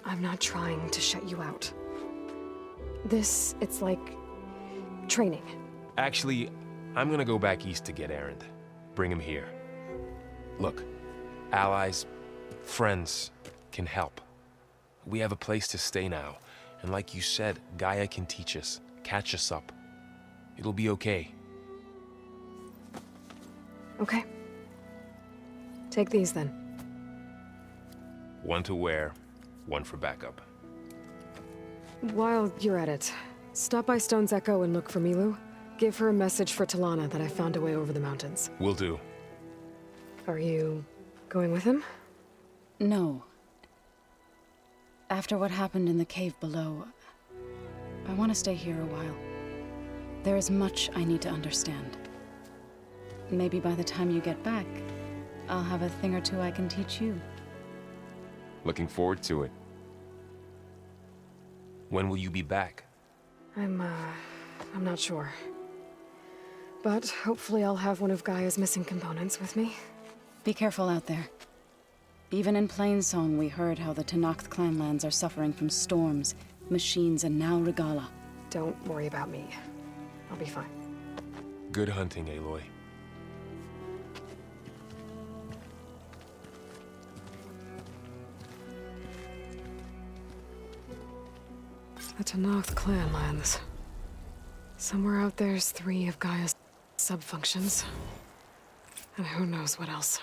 I'm not trying to shut you out. It's like... training. Actually, I'm gonna go back east to get Erend. Bring him here. Look, allies, friends can help. We have a place to stay now, and like you said, Gaia can teach us, catch us up. It'll be okay. Okay. Take these then. One to wear, one for backup. While you're at it, stop by Stone's Echo and look for Milu. Give her a message for Talana that I found a way over the mountains. Will do. Are you going with him? No. After what happened in the cave below, I want to stay here a while. There is much I need to understand. Maybe by the time you get back, I'll have a thing or two I can teach you. Looking forward to it. When will you be back? I'm not sure. But hopefully I'll have one of Gaia's missing components with me. Be careful out there. Even in Plainsong, we heard how the Tenakth clanlands are suffering from storms, machines, and now Regala. Don't worry about me. I'll be fine. Good hunting, Aloy. The Tenakth clanlands. Somewhere out there's 3 of Gaia's sub-functions. And who knows what else.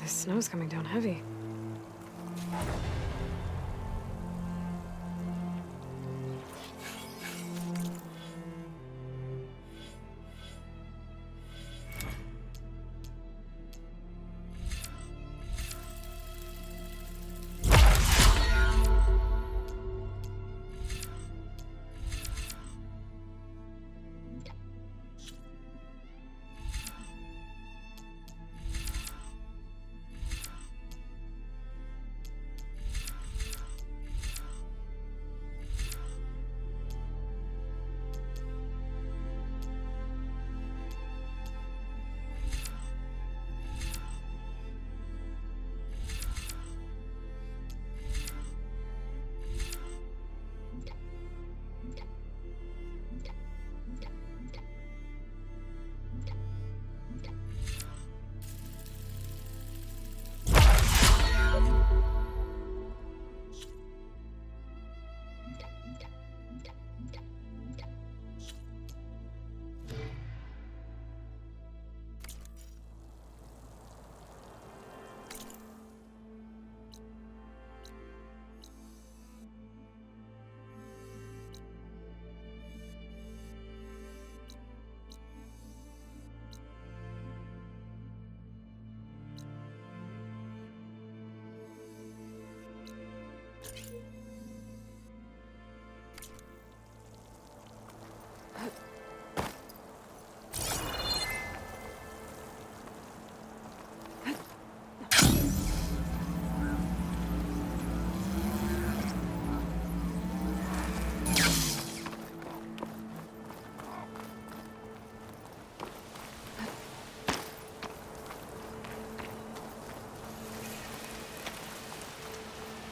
The snow's coming down heavy.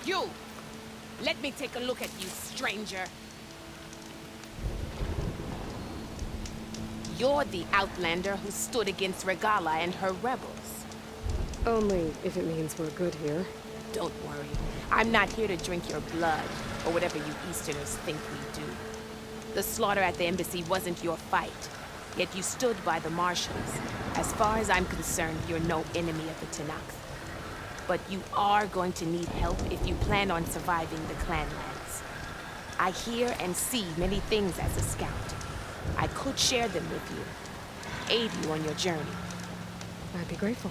You! Let me take a look at you, stranger. You're the Outlander who stood against Regala and her rebels. Only if it means we're good here. Don't worry. I'm not here to drink your blood, or whatever you Easterners think we do. The slaughter at the embassy wasn't your fight, yet you stood by the marshals. As far as I'm concerned, you're no enemy of the Tenakth. But you are going to need help if you plan on surviving the clanlands. I hear and see many things as a scout. I could share them with you, aid you on your journey. I'd be grateful.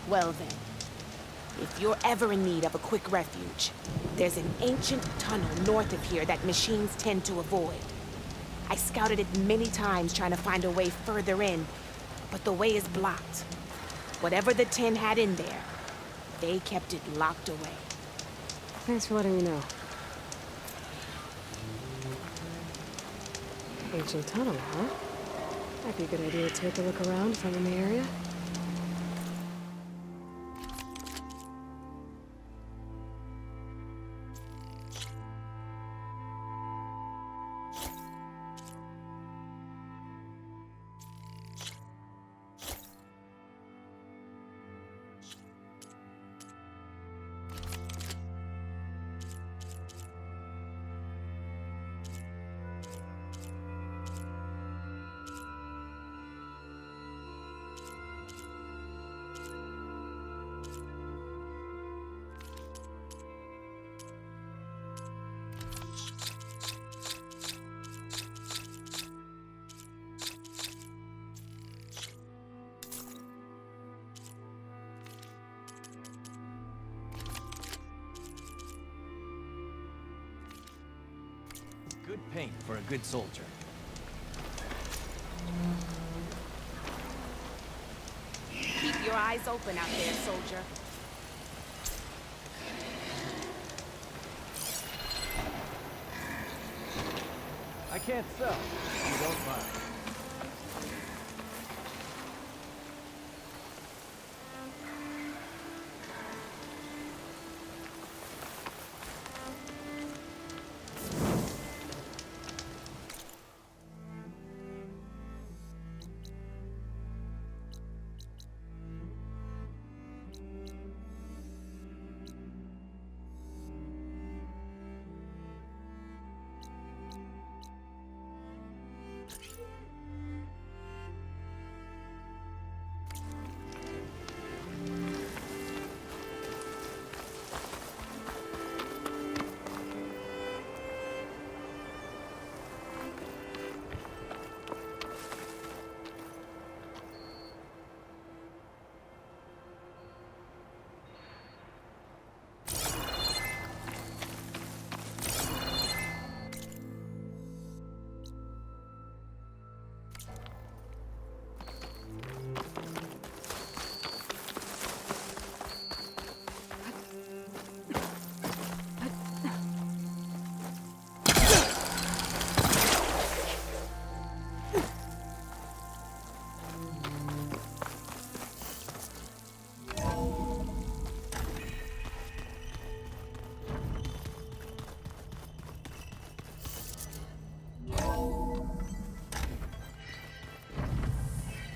Well then, if you're ever in need of a quick refuge, there's an ancient tunnel north of here that machines tend to avoid. I scouted it many times trying to find a way further in, but the way is blocked. Whatever the Ten had in there, they kept it locked away. Thanks for letting me know. Ancient tunnel, huh? Might be a good idea to take a look around if I'm in the area. Good paint for a good soldier. Keep your eyes open out there, soldier. I can't sell. If you don't mind.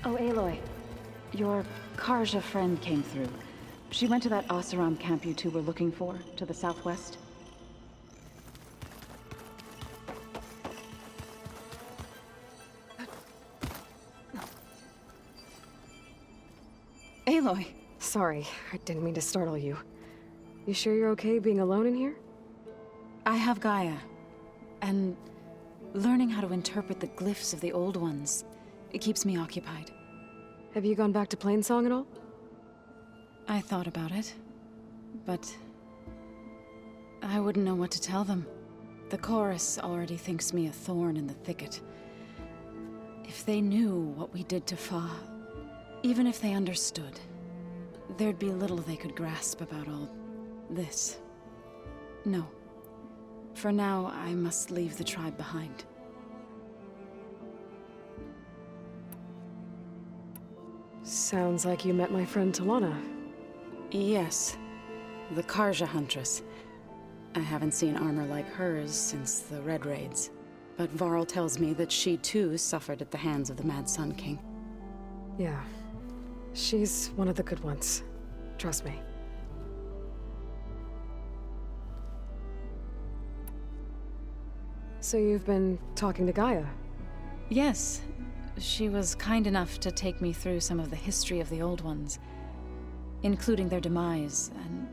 Oh, Aloy. Your Karja friend came through. She went to that Oseram camp you two were looking for, to the southwest. Aloy! Sorry, I didn't mean to startle you. You sure you're okay being alone in here? I have Gaia. And learning how to interpret the glyphs of the old ones, it keeps me occupied. Have you gone back to Plainsong at all? I thought about it, but I wouldn't know what to tell them. The chorus already thinks me a thorn in the thicket. If they knew what we did to Fa, even if they understood, there'd be little they could grasp about all this. No. For now, I must leave the tribe behind. Sounds like you met my friend Talana. Yes. The Karja Huntress. I haven't seen armor like hers since the Red Raids. But Varl tells me that she too suffered at the hands of the Mad Sun King. Yeah. She's one of the good ones. Trust me. So you've been talking to Gaia? Yes. She was kind enough to take me through some of the history of the Old Ones, including their demise and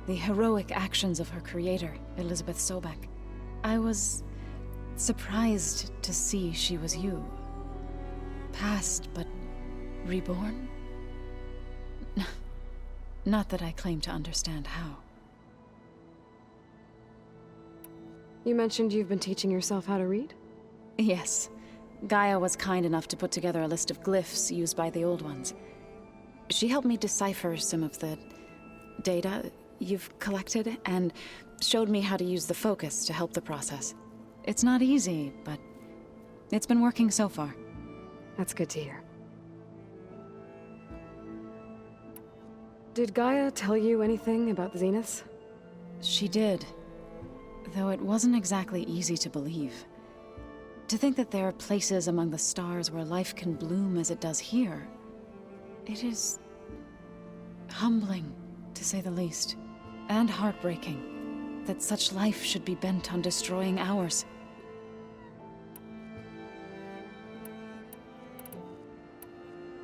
the heroic actions of her creator, Elizabeth Sobek. I was surprised to see she was you. Past, but reborn? Not that I claim to understand how. You mentioned you've been teaching yourself how to read? Yes. Gaia was kind enough to put together a list of glyphs used by the Old Ones. She helped me decipher some of the data you've collected, and showed me how to use the focus to help the process. It's not easy, but it's been working so far. That's good to hear. Did Gaia tell you anything about the Zeniths? She did, though it wasn't exactly easy to believe. To think that there are places among the stars where life can bloom as it does here, it is humbling, to say the least, and heartbreaking that such life should be bent on destroying ours.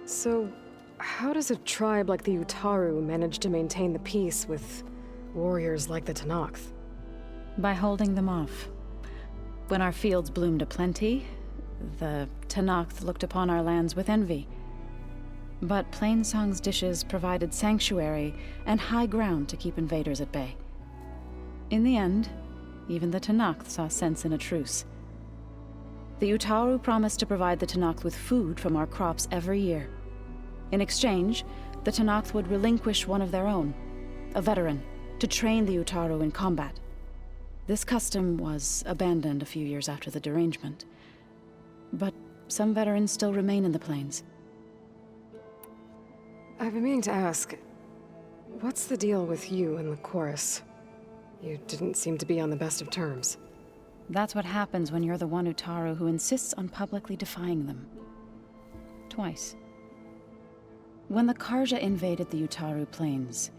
So, how does a tribe like the Utaru manage to maintain the peace with warriors like the Tenakth? By holding them off. When our fields bloomed aplenty, the Tenakth looked upon our lands with envy. But Plainsong's dishes provided sanctuary and high ground to keep invaders at bay. In the end, even the Tenakth saw sense in a truce. The Utaru promised to provide the Tenakth with food from our crops every year. In exchange, the Tenakth would relinquish one of their own, a veteran, to train the Utaru in combat. This custom was abandoned a few years after the derangement. But some veterans still remain in the plains. I've been meaning to ask, what's the deal with you and the chorus? You didn't seem to be on the best of terms. That's what happens when you're the one Utaru who insists on publicly defying them. Twice. When the Karja invaded the Utaru plains,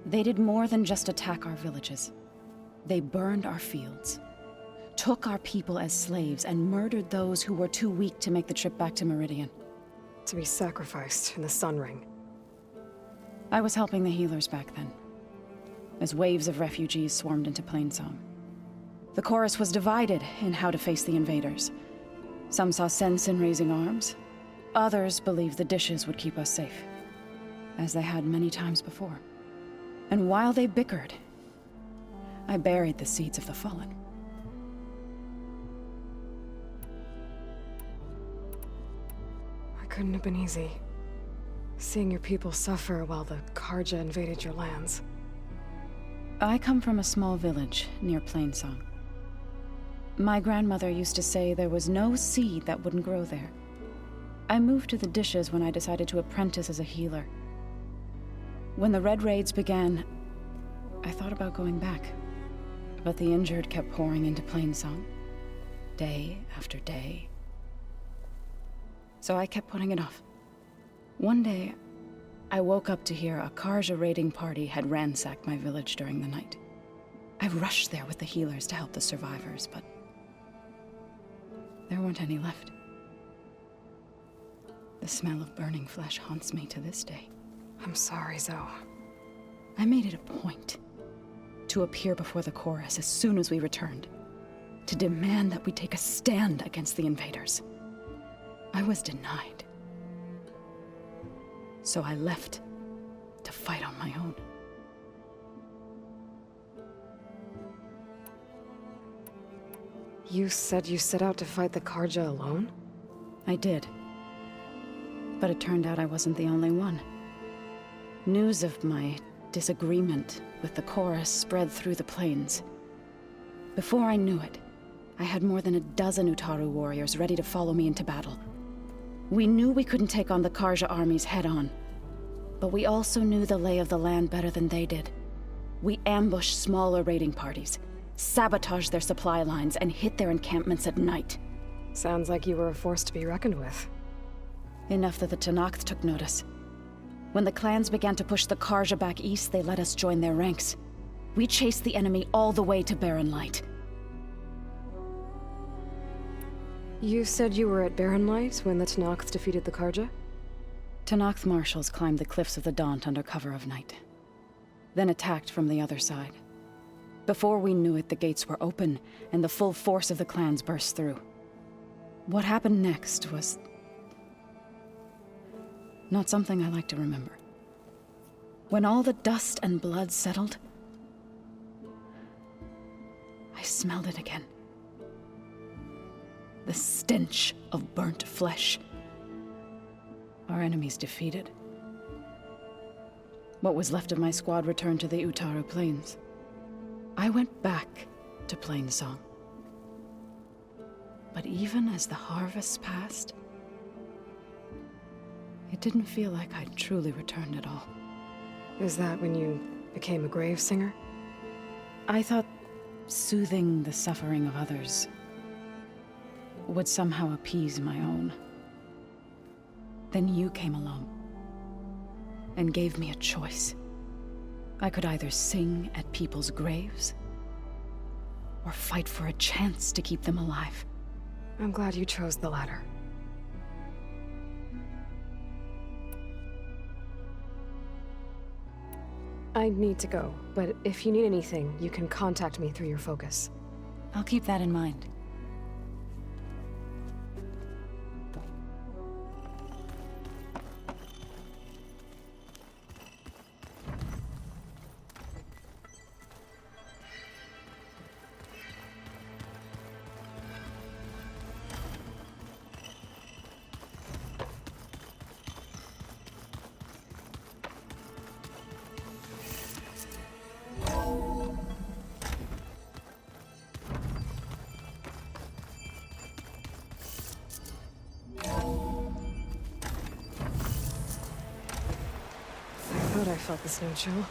they did more than just attack our villages. They burned our fields, took our people as slaves, and murdered those who were too weak to make the trip back to Meridian. To be sacrificed in the Sun Ring. I was helping the healers back then, as waves of refugees swarmed into Plainsong. The chorus was divided in how to face the invaders. Some saw sense in raising arms. Others believed the dishes would keep us safe, as they had many times before. And while they bickered, I buried the seeds of the fallen. It couldn't have been easy. Seeing your people suffer while the Karja invaded your lands. I come from a small village near Plainsong. My grandmother used to say there was no seed that wouldn't grow there. I moved to the dishes when I decided to apprentice as a healer. When the Red Raids began, I thought about going back. But the injured kept pouring into Plainsong, day after day. So I kept putting it off. One day, I woke up to hear a Karja raiding party had ransacked my village during the night. I rushed there with the healers to help the survivors, but there weren't any left. The smell of burning flesh haunts me to this day. I'm sorry, Zoe. I made it a point to appear before the chorus as soon as we returned, to demand that we take a stand against the invaders. I was denied. So I left to fight on my own. You said you set out to fight the Karja alone? I did. But it turned out I wasn't the only one. News of my disagreement with the chorus spread through the plains. Before I knew it, I had more than a dozen Utaru warriors ready to follow me into battle. We knew we couldn't take on the Karja armies head-on, but we also knew the lay of the land better than they did. We ambushed smaller raiding parties, sabotaged their supply lines, and hit their encampments at night. Sounds like you were a force to be reckoned with. Enough that the Tenakth took notice. When the clans began to push the Karja back east, they let us join their ranks. We chased the enemy all the way to Barren Light. You said you were at Barren Light when the Tenakth defeated the Karja? Tenakth marshals climbed the cliffs of the Daunt under cover of night, then attacked from the other side. Before we knew it, the gates were open, and the full force of the clans burst through. What happened next was not something I like to remember. When all the dust and blood settled, I smelled it again. The stench of burnt flesh. Our enemies defeated. What was left of my squad returned to the Utaru Plains. I went back to Plainsong. But even as the harvests passed, it didn't feel like I'd truly returned at all. Is that when you became a grave singer? I thought soothing the suffering of others would somehow appease my own. Then you came along and gave me a choice. I could either sing at people's graves or fight for a chance to keep them alive. I'm glad you chose the latter. I need to go, but if you need anything, you can contact me through your focus. I'll keep that in mind. I thought I felt the snow chill.